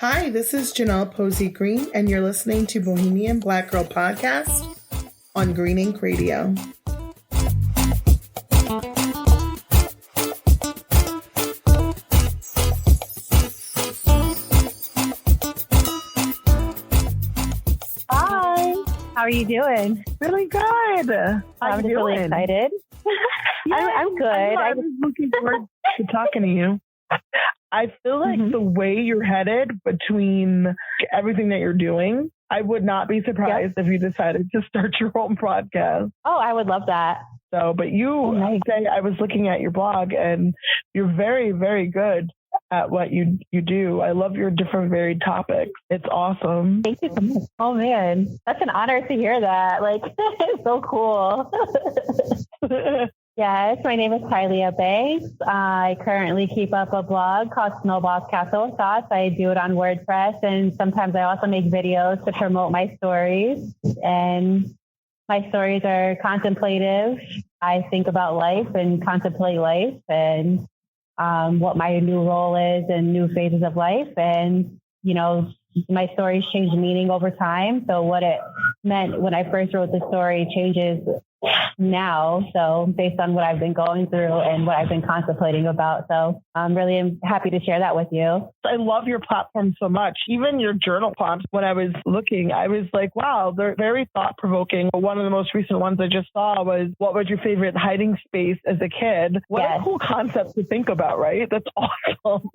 Hi, this is Janelle Posey Green, and you're listening to Bohemian Black Girl Podcast on Green Ink Radio. Hi, how are you doing? Really good. I'm just really excited. I'm good. I was looking forward to talking to you. I feel like the way you're headed between everything that you're doing, I would not be surprised if you decided to start your own podcast. Oh, I would love that. So, but I was looking at your blog and you're very, very good at what you do. I love your different varied topics. It's awesome. Thank you so much. Oh man, that's an honor to hear that. Like, it's so cool. Yes, my name is Tylea Banks. I currently keep up a blog called Snowball's Castle of Thoughts. I do it on WordPress, and sometimes I also make videos to promote my stories. And my stories are contemplative. I think about life and contemplate life and what my new role is in new phases of life. And, you know, my stories change meaning over time. So what it meant when I first wrote the story changes now. So based on what I've been going through and what I've been contemplating about. So I'm really happy to share that with you. I love your platform so much. Even your journal prompts, when I was looking, I was like, wow, they're very thought provoking. One of the most recent ones I just saw was, what was your favorite hiding space as a kid? What a cool concept to think about, right? That's awesome.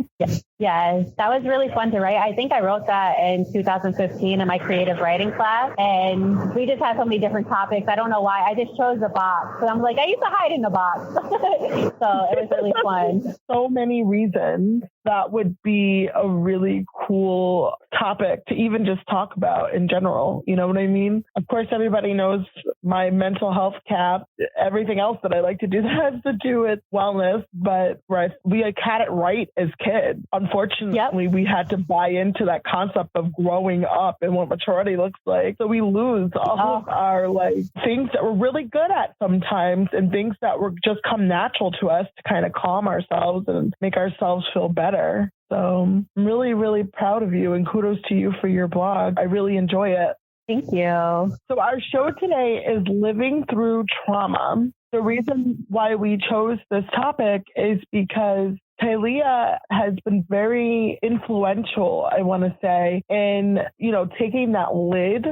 Yes, that was really fun to write. I think I wrote that in 2015 in my creative writing class. And we just had so many different topics. I don't know why. I just chose the box. So I'm like, I used to hide in the box. So it was really fun. So many reasons that would be a really cool topic to even just talk about in general. You know what I mean? Of course, everybody knows my mental health cap, everything else that I like to do that has to do with wellness. But we had it right as kids. Unfortunately, we had to buy into that concept of growing up and what maturity looks like. So we lose all of our things that we're really good at sometimes and things that were just come natural to us to kind of calm ourselves and make ourselves feel better. So I'm really, really proud of you and kudos to you for your blog. I really enjoy it. Thank you. So our show today is living through trauma. The reason why we chose this topic is because Tylea has been very influential, I want to say, in, taking that lid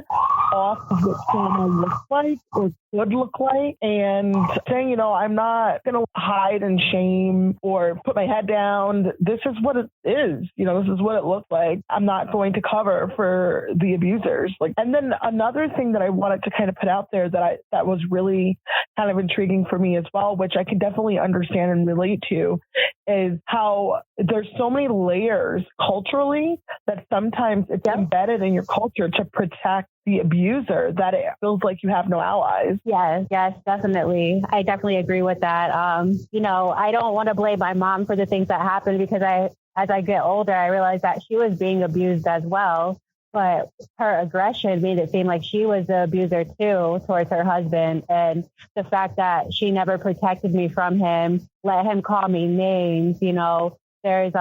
off of what trauma looks like or could look like and saying, I'm not going to hide in shame or put my head down. This is what it is. This is what it looks like. I'm not going to cover for the abusers. And then another thing that I wanted to kind of put out there that was really kind of intriguing for me as well, which I can definitely understand and relate to, is how there's so many layers culturally that sometimes it's embedded in your culture to protect the abuser that it feels like you have no allies. Yes, definitely. I definitely agree with that. I don't want to blame my mom for the things that happened because as I get older, I realized that she was being abused as well. But her aggression made it seem like she was the abuser too towards her husband. And the fact that she never protected me from him, let him call me names, there's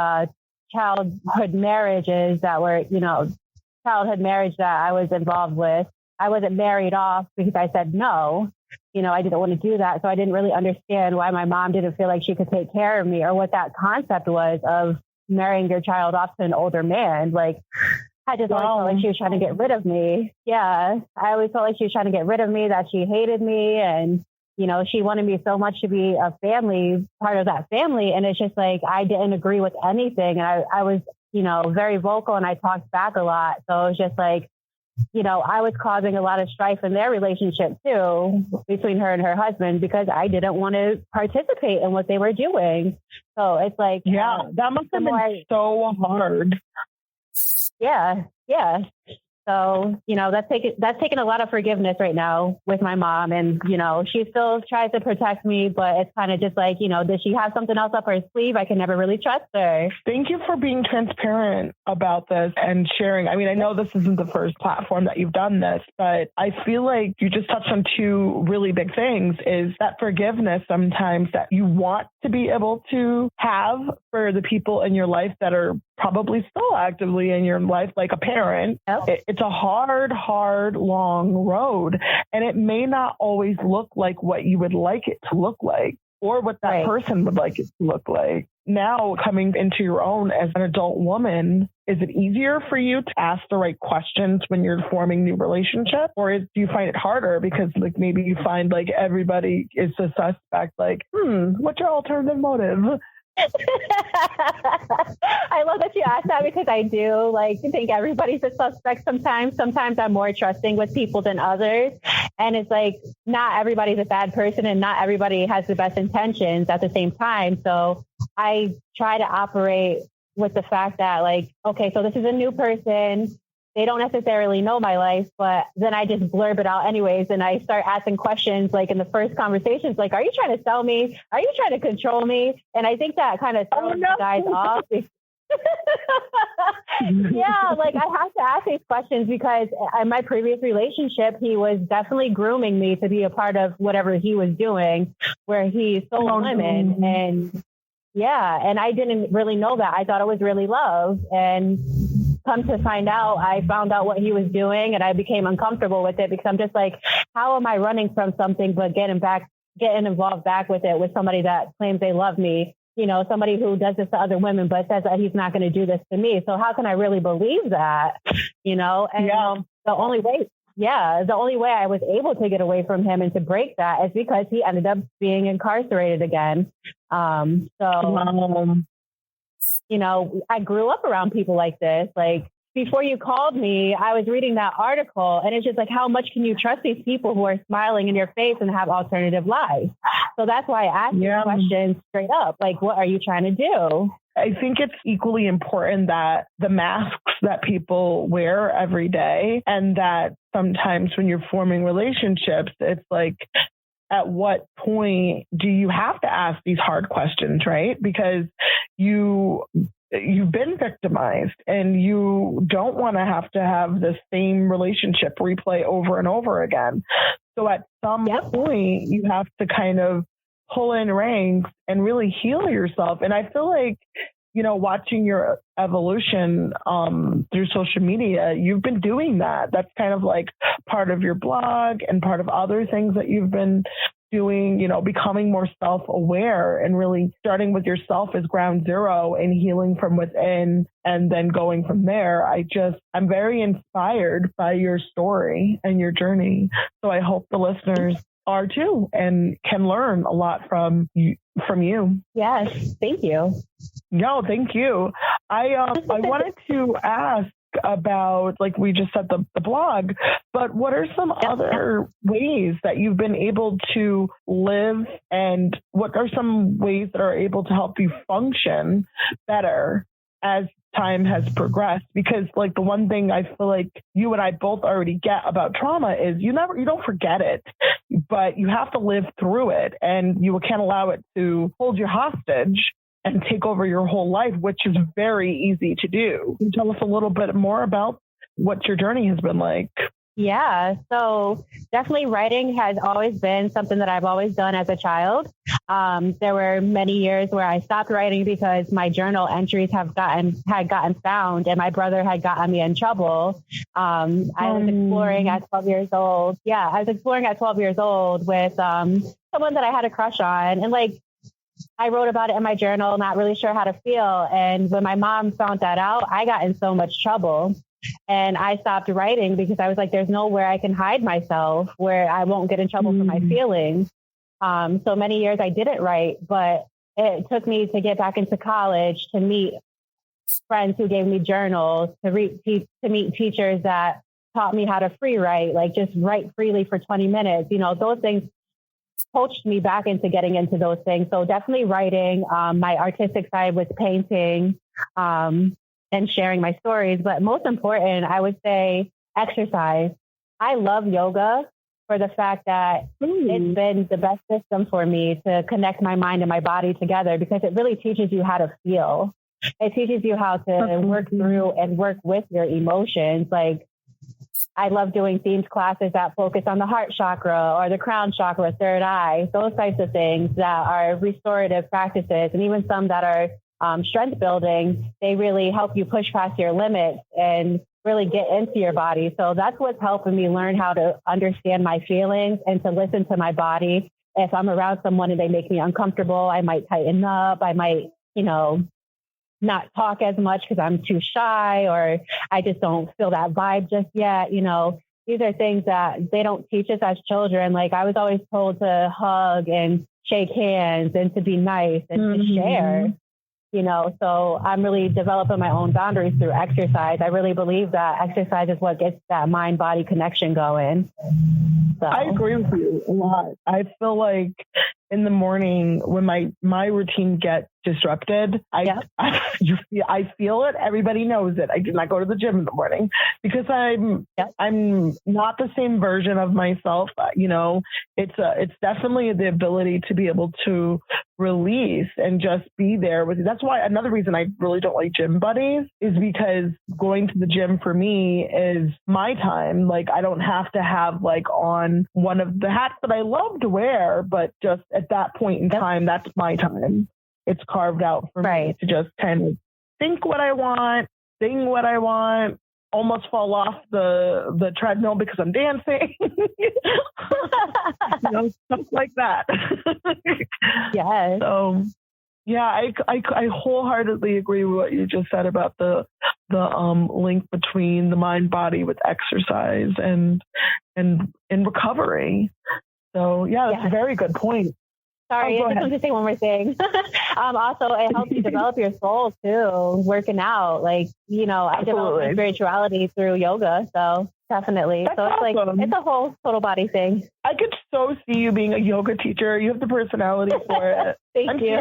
childhood marriages that were, childhood marriage that I was involved with. I wasn't married off because I said no. I didn't want to do that. So I didn't really understand why my mom didn't feel like she could take care of me or what that concept was of marrying your child off to an older man. I just always felt like she was trying to get rid of me. Yeah, I always felt like she was trying to get rid of me, that she hated me. And, she wanted me so much to be a family, part of that family. And it's just like, I didn't agree with anything. And I was, very vocal and I talked back a lot. So it was just like, I was causing a lot of strife in their relationship too, between her and her husband, because I didn't want to participate in what they were doing. So it's like, that must have been so hard. Yeah. So, that's taken a lot of forgiveness right now with my mom. And, she still tries to protect me, but it's kind of just like, does she have something else up her sleeve? I can never really trust her. Thank you for being transparent about this and sharing. I mean, I know this isn't the first platform that you've done this, but I feel like you just touched on two really big things, is that forgiveness sometimes that you want to be able to have for the people in your life that are probably still actively in your life, like a parent. Yep. It's a hard, long road. And it may not always look like what you would like it to look like, or what that person would like it to look like. Now, coming into your own as an adult woman, is it easier for you to ask the right questions when you're forming new relationships? Or do you find it harder because like maybe you find like everybody is a suspect, like, what's your alternative motive? I love that you asked that because I do think everybody's a suspect sometimes. Sometimes I'm more trusting with people than others. And it's like, not everybody's a bad person and not everybody has the best intentions at the same time. So I try to operate with the fact that okay, so this is a new person. They don't necessarily know my life, but then I just blurb it out anyways. And I start asking questions in the first conversations, are you trying to sell me? Are you trying to control me? And I think that kind of throws the guys off. Yeah, I have to ask these questions because in my previous relationship, he was definitely grooming me to be a part of whatever he was doing, where he sold women. And yeah, and I didn't really know that. I thought it was really love. And come to find out, I found out what he was doing and I became uncomfortable with it because I'm just like, how am I running from something but getting involved back with it with somebody that claims they love me? Somebody who does this to other women, but says that he's not going to do this to me. So how can I really believe that? And the only way I was able to get away from him and to break that is because he ended up being incarcerated again. I grew up around people like this. Before you called me, I was reading that article and it's just how much can you trust these people who are smiling in your face and have alternative lives? So that's why I asked you questions straight up. What are you trying to do? I think it's equally important that the masks that people wear every day, and that sometimes when you're forming relationships, it's at what point do you have to ask these hard questions, right? Because you've been victimized and you don't want to have the same relationship replay over and over again. So at some point, you have to kind of pull in ranks and really heal yourself. And I feel like, watching your evolution through social media, you've been doing that. That's kind of part of your blog and part of other things that you've been doing, becoming more self-aware and really starting with yourself as ground zero and healing from within and then going from there. I'm very inspired by your story and your journey. So I hope the listeners are too and can learn a lot from you. Yes, thank you. No, thank you. I wanted to ask about, we just said the blog, but what are some other ways that you've been able to live, and what are some ways that are able to help you function better as time has progressed? Because the one thing I feel like you and I both already get about trauma is you don't forget it, but you have to live through it, and you can't allow it to hold you hostage and take over your whole life, which is very easy to do. Can you tell us a little bit more about what your journey has been like? Yeah, so definitely writing has always been something that I've always done as a child. There were many years where I stopped writing because my journal entries had gotten found and my brother had gotten me in trouble. I was exploring at 12 years old. Yeah, I was exploring at 12 years old with someone that I had a crush on. And I wrote about it in my journal, not really sure how to feel. And when my mom found that out, I got in so much trouble. And I stopped writing because I was like, there's nowhere I can hide myself where I won't get in trouble for my feelings. So many years I didn't write, but it took me to get back into college, to meet friends who gave me journals, to meet teachers that taught me how to free write, just write freely for 20 minutes. Those things coached me back into getting into those things. So definitely writing. My artistic side was painting and sharing my stories. But most important, I would say exercise. I love yoga for the fact that it's been the best system for me to connect my mind and my body together, because it really teaches you how to feel. It teaches you how to work through and work with your emotions. I love doing themed classes that focus on the heart chakra or the crown chakra, third eye, those types of things that are restorative practices, and even some that are strength building. They really help you push past your limits and really get into your body. So that's what's helping me learn how to understand my feelings and to listen to my body. If I'm around someone and they make me uncomfortable, I might tighten up. I might, not talk as much because I'm too shy, or I just don't feel that vibe just yet. These are things that they don't teach us as children. Like, I was always told to hug and shake hands and to be nice and to share. So I'm really developing my own boundaries through exercise. I really believe that exercise is what gets that mind-body connection going. So. I agree with you a lot. I feel like in the morning when my routine gets disrupted, I feel it. Everybody knows it. I do not go to the gym in the morning because I'm not the same version of myself. It's definitely the ability to be able to release and just be there with you. That's why another reason I really don't like gym buddies is because going to the gym for me is my time. Like, I don't have to have on one of the hats that I love to wear, but just at that point in time, that's my time. It's carved out for me to just kind of think what I want, sing what I want, almost fall off the treadmill because I'm dancing, stuff like that. Yes. So, yeah, I wholeheartedly agree with what you just said about the link between the mind body with exercise and recovery. So, yeah, that's a very good point. Sorry, I just want to say one more thing. Also, it helps you develop your soul too, working out. I developed my spirituality through yoga. So definitely. That's so it's awesome. it's a whole total body thing. I could so see you being a yoga teacher. You have the personality for it. Thank you.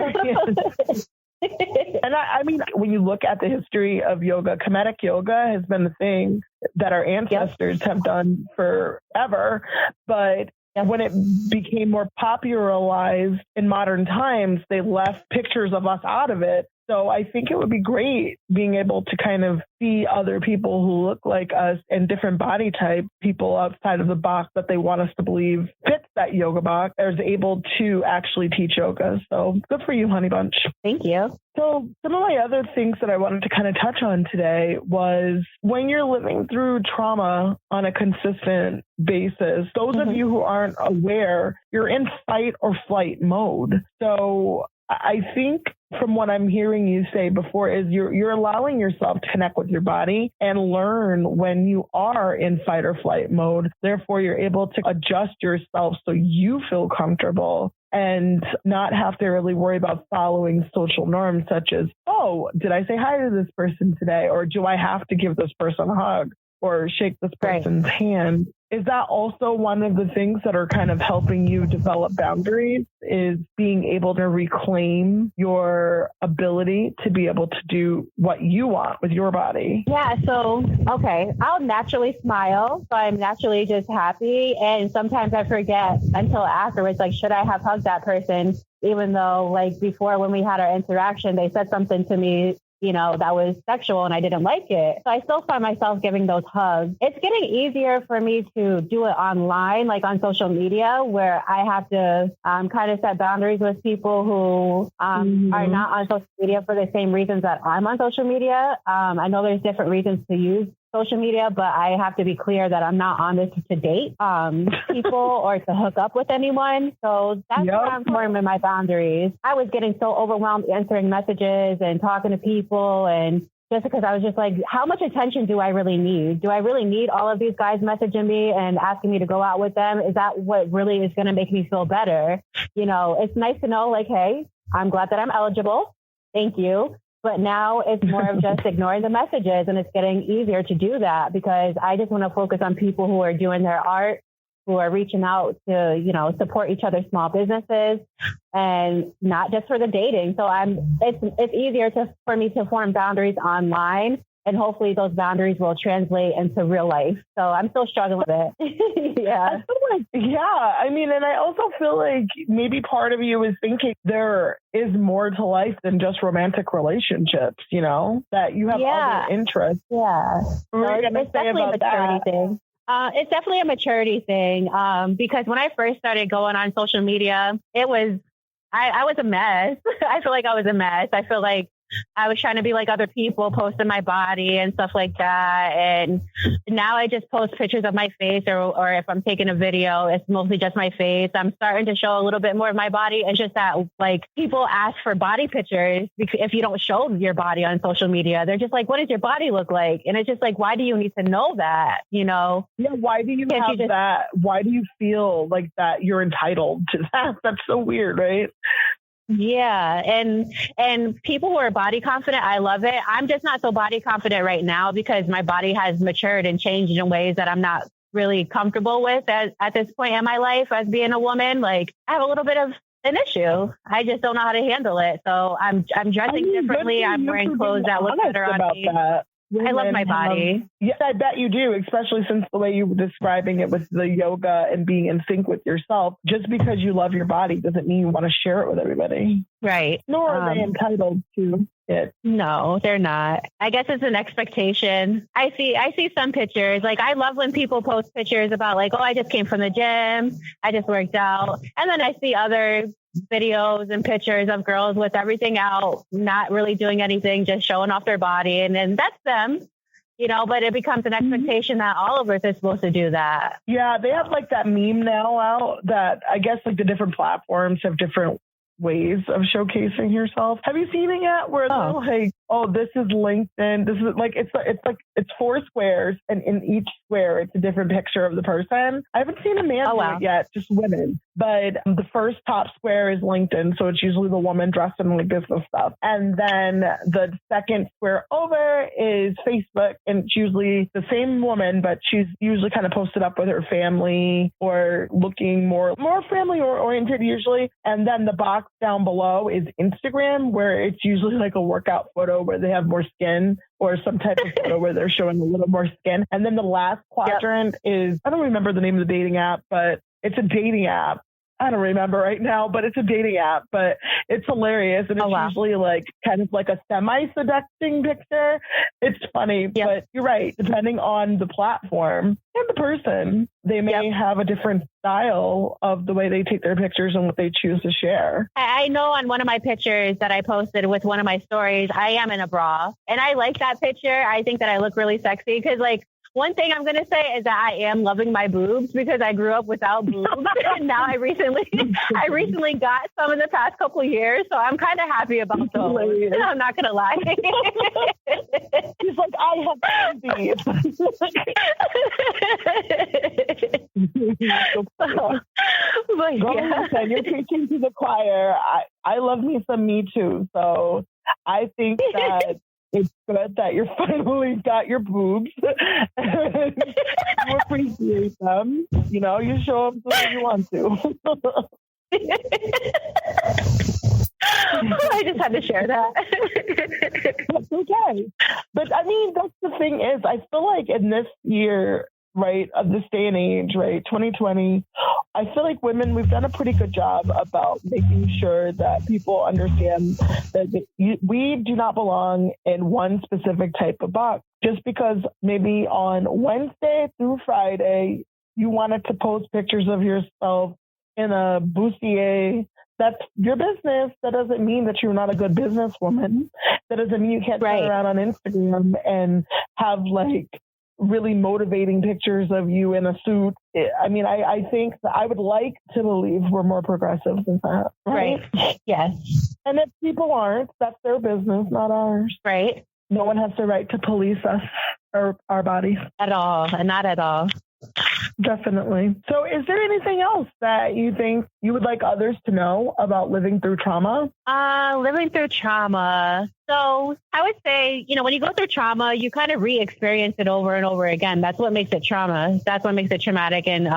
And I mean, when you look at the history of yoga, Kemetic yoga has been the thing that our ancestors have done forever. But when it became more popularized in modern times, they left pictures of us out of it. So I think it would be great being able to kind of see other people who look like us and different body type, people outside of the box that they want us to believe fits that yoga box, is able to actually teach yoga. So good for you, Honey Bunch. Thank you. So some of my other things that I wanted to kind of touch on today was when you're living through trauma on a consistent basis, those of you who aren't aware, you're in fight or flight mode. So I think from what I'm hearing you say before is you're allowing yourself to connect with your body and learn when you are in fight or flight mode. Therefore, you're able to adjust yourself so you feel comfortable and not have to really worry about following social norms such as, oh, did I say hi to this person today? Or do I have to give this person a hug or shake this person's hand? Is that also one of the things that are kind of helping you develop boundaries, is being able to reclaim your ability to be able to do what you want with your body? Yeah. So, I'll naturally smile. So I'm naturally just happy. And sometimes I forget until afterwards, should I have hugged that person? Even though before when we had our interaction, they said something to me that was sexual and I didn't like it. So I still find myself giving those hugs. It's getting easier for me to do it online, on social media, where I have to kind of set boundaries with people who are not on social media for the same reasons that I'm on social media. I know there's different reasons to use social media, but I have to be clear that I'm not on this to date people or to hook up with anyone. So that's where I'm forming my boundaries. I was getting so overwhelmed answering messages and talking to people, and just because I was just how much attention do I really need? Do I really need all of these guys messaging me and asking me to go out with them? Is that what really is going to make me feel better? It's nice to know, hey, I'm glad that I'm eligible. Thank you. But now it's more of just ignoring the messages, and it's getting easier to do that because I just want to focus on people who are doing their art, who are reaching out to, support each other's small businesses, and not just for the dating. So it's easier for me to form boundaries online, and hopefully those boundaries will translate into real life. So I'm still struggling with it. Yeah. I mean, and I also feel like maybe part of you is thinking there is more to life than just romantic relationships, that you have other interests. Yeah. We're going to say about that. Thing. It's definitely a maturity thing. Because when I first started going on social media, I was a mess. I feel like I was a mess. I feel like I was trying to be like other people, posting my body and stuff like that. And now I just post pictures of my face, or if I'm taking a video, it's mostly just my face. I'm starting to show a little bit more of my body. It's just that like people ask for body pictures if you don't show your body on social media. They're just like, what does your body look like? And it's just like, why do you need to know that? You know? Yeah. Why do you have that? Why do you feel like that you're entitled to that? That's so weird, right? Yeah. And people who are body confident, I love it. I'm just not so body confident right now because my body has matured and changed in ways that I'm not really comfortable with at this point in my life as being a woman. Like I have a little bit of an issue. I just don't know how to handle it. So I'm dressing differently. I'm wearing clothes that look better on me. I love my body. Yes, I bet you do, especially since the way you were describing it with the yoga and being in sync with yourself. Just because you love your body doesn't mean you want to share it with everybody. Right. Nor are they entitled to it. No, they're not. I guess it's an expectation. I see some pictures. Like I love when people post pictures about like, oh, I just came from the gym. I just worked out. And then I see other videos and pictures of girls with everything out, not really doing anything, just showing off their body. And then that's them, you know, but it becomes an expectation that all of us are supposed to do that. Yeah, they have like that meme now out that I guess like the different platforms have different ways of showcasing yourself. Have you seen it yet? Where they're like, oh, this is LinkedIn. This is like it's 4 squares, and in each square it's a different picture of the person. I haven't seen a man do it yet, just women. But the first top square is LinkedIn, so it's usually the woman dressed in like business stuff. And then the second square over is Facebook, and it's usually the same woman, but she's usually kind of posted up with her family or looking more family oriented usually. And then the box down below is Instagram, where it's usually like a workout photo where they have more skin, or some type of photo where they're showing a little more skin. And then the last quadrant is, I don't remember the name of the dating app, but it's a dating app. I don't remember right now, but it's a dating app, but it's hilarious. And it's usually like kind of like a semi-seducting picture. It's funny, but you're right. Depending on the platform and the person, they may have a different style of the way they take their pictures and what they choose to share. I know on one of my pictures that I posted with one of my stories, I am in a bra, and I like that picture. I think that I look really sexy because like, one thing I'm going to say is that I am loving my boobs because I grew up without boobs. And now I recently got some in the past couple of years. So I'm kind of happy about those. I'm not going to lie. She's like, I have babies. Listen, you're preaching to the choir. I love me some Me Too. So I think that it's good that you're finally got your boobs and you appreciate them. You know, you show them the way you want to. I just had to share that. That's okay. But I mean, that's the thing is, I feel like in this year, right, of this day and age, right, 2020, I feel like women, we've done a pretty good job about making sure that people understand that we do not belong in one specific type of box. Just because maybe on Wednesday through Friday, you wanted to post pictures of yourself in a bustier, that's your business. That doesn't mean that you're not a good businesswoman. That doesn't mean you can't turn around on Instagram and have like really motivating pictures of you in a suit. I mean, I think that I would like to believe we're more progressive than that. Right. Yes. And if people aren't, that's their business, not ours. Right. No one has the right to police us or our bodies. At all. Not at all. Definitely. So is there anything else that you think you would like others to know about living through trauma? Living through trauma. So I would say, you know, when you go through trauma, you kind of re-experience it over and over again. That's what makes it trauma. That's what makes it traumatic and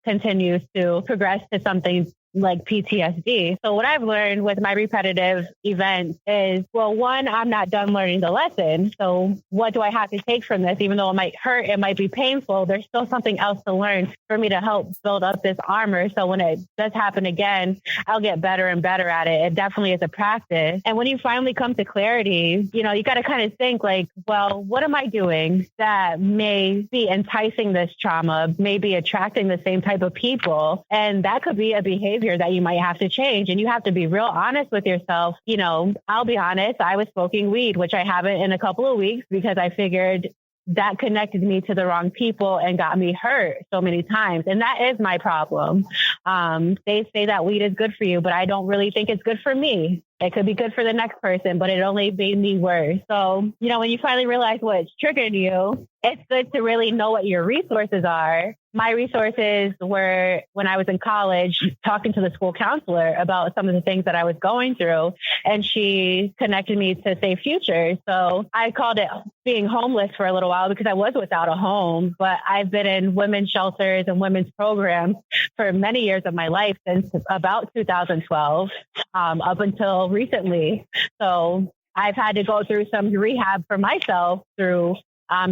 continues to progress to something like PTSD. So what I've learned with my repetitive events is, well, one, I'm not done learning the lesson. So what do I have to take from this? Even though it might hurt, it might be painful, there's still something else to learn for me to help build up this armor. So when it does happen again, I'll get better and better at it. It definitely is a practice. And when you finally come to clarity, you know, you got to kind of think like, well, what am I doing that may be enticing this trauma, may be attracting the same type of people? And that could be a behavior that you might have to change. And you have to be real honest with yourself. You know, I'll be honest, I was smoking weed, which I haven't in a couple of weeks because I figured that connected me to the wrong people and got me hurt so many times. And that is my problem. They say that weed is good for you, but I don't really think it's good for me. It could be good for the next person, but it only made me worse. So, you know, when you finally realize what's triggered you, it's good to really know what your resources are. My resources were when I was in college, talking to the school counselor about some of the things that I was going through, and she connected me to Safe Futures. So I called it being homeless for a little while because I was without a home, but I've been in women's shelters and women's programs for many years of my life since about 2012, up until recently. So I've had to go through some rehab for myself through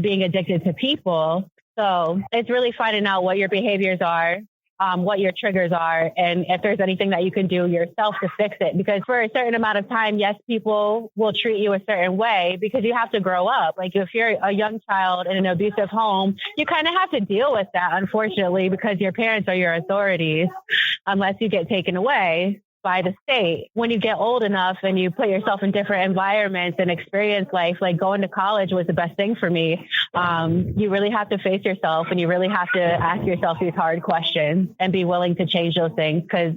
being addicted to people. So it's really finding out what your behaviors are, what your triggers are, and if there's anything that you can do yourself to fix it. Because for a certain amount of time, yes, people will treat you a certain way because you have to grow up. Like if you're a young child in an abusive home, you kind of have to deal with that, unfortunately, because your parents are your authorities, unless you get taken away by the state. When you get old enough and you put yourself in different environments and experience life, like going to college was the best thing for me. You really have to face yourself and you really have to ask yourself these hard questions and be willing to change those things. Because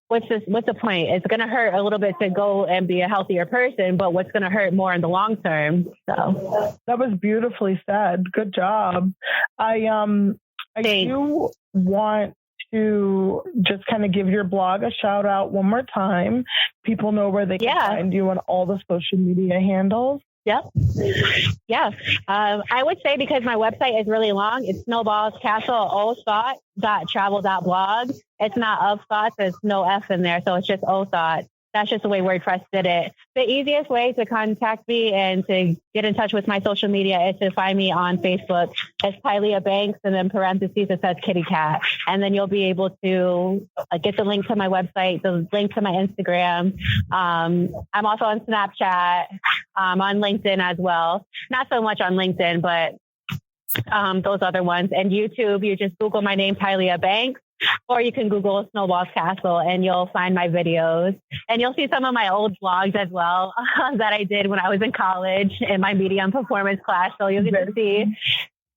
what's the point? It's going to hurt a little bit to go and be a healthier person, but what's going to hurt more in the long term? So that was beautifully said. Good job. I do want to just kind of give your blog a shout out one more time. People know where they can find you on all the social media handles. Yep. Yeah. I would say, because my website is really long, it's snowballscastle.travel.blog. It's not of thoughts. There's no F in there. So it's just O thoughts. That's just the way WordPress did it. The easiest way to contact me and to get in touch with my social media is to find me on Facebook. It's Tylea Banks, and then parentheses, it says kitty cat. And then you'll be able to get the link to my website, the link to my Instagram. I'm also on Snapchat, on LinkedIn as well. Not so much on LinkedIn, but those other ones. And YouTube, you just Google my name, Tylea Banks. Or you can Google Snowball's Castle and you'll find my videos. And you'll see some of my old vlogs as well that I did when I was in college in my medium performance class. So you'll get to see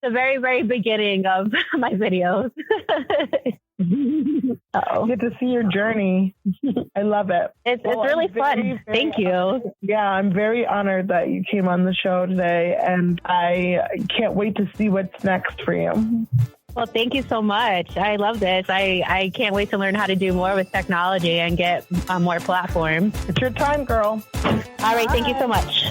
the very, very beginning of my videos. You get to see your journey. I love it. It's really fun. Thank you. Yeah, I'm very honored that you came on the show today, and I can't wait to see what's next for you. Well, thank you so much. I love this. I can't wait to learn how to do more with technology and get on more platforms. It's your time, girl. All right. Bye. Thank you so much.